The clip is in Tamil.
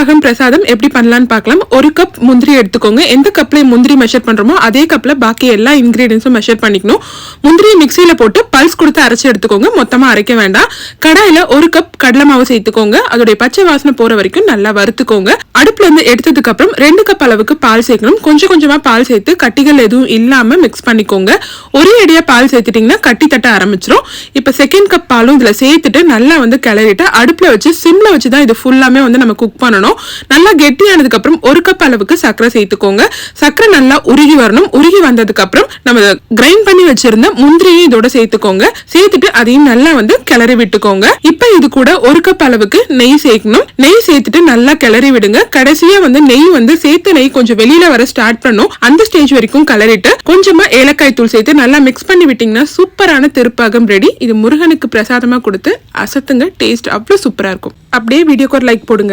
திருப்பாகம் பிரசாதம் எப்படி பண்ணலாம்னு பார்க்கலாம். ஒரு கப் முந்திரி எடுத்துக்கோங்க. எந்த கப்ல முந்திரி மெஷர் பண்றோமோ அதே கப்ல பாக்கி எல்லா இன்கிரீடியன்ஸும் மெஷர் பண்ணிக்கணும். முந்திரியை மிக்சியில போட்டு பல்ஸ் கொடுத்து அரைச்சு எடுத்துக்கோங்க. மொத்தமா அரைக்க வேண்டாம். கடாயில ஒரு கப் கடலை மாவு சேர்த்துக்கோங்க. அதோடைய பச்சை வாசனை போற வரைக்கும் நல்லா வறுத்துக்கோங்க. அடுப்புல இருந்து எடுத்ததுக்கு அப்புறம் 2 கப் அளவுக்கு பால் சேர்க்கணும். கொஞ்சம் கொஞ்சமா பால் சேர்த்து கட்டிகள் எதுவும் இல்லாம மிக்ஸ் பண்ணிக்கோங்க. ஒரே அடியா பால் சேர்த்துட்டீங்கன்னா கட்டி தட்ட ஆரம்பிச்சிடும். இப்ப செகண்ட் கப் பாலும் இதுல சேர்த்துட்டு நல்லா கிளறிட்டு அடுப்புல வச்சு சிம்ல வச்சுதான் இது ஃபுல்லாமே நம்ம குக் பண்ணணும். நல்லா கெட்டியானதுக்கு அப்புறம் 1 கப் அளவுக்கு சர்க்கரை சேர்த்துக்கோங்க. சர்க்கரை நல்லா உருகி வரணும். உருகி வந்ததுக்கு அப்புறம் நம்ம கிரைண்ட் பண்ணி வச்சிருந்த முந்திரியை இதோட சேர்த்துக்கோங்க. சேர்த்துட்டு அதையும் நல்லா கிளறி விட்டுக்கோங்க. இப்ப இது கூட 1 கப் அளவுக்கு நெய் சேர்க்கணும். நெய் சேர்த்துட்டு நல்லா கிளறி விடுங்க. கடைசியா நெய் சேர்த்த நெய் கொஞ்சம் வெளியில வர ஸ்டார்ட் பண்ணும். அந்த ஸ்டேஜ் வரைக்கும் கிளறிட்டு கொஞ்சமா ஏலக்காய் தூள் சேர்த்து நல்லா மிக்ஸ் பண்ணி விட்டீங்கன்னா சூப்பரான திருப்பாகம் ரெடி. இது முருகனுக்கு பிரசாதமா கொடுத்து அசத்துங்க. டேஸ்ட் அவ்வளவு சூப்பரா இருக்கும். அப்படியே வீடியோக்கு ஒரு லைக் போடுங்க.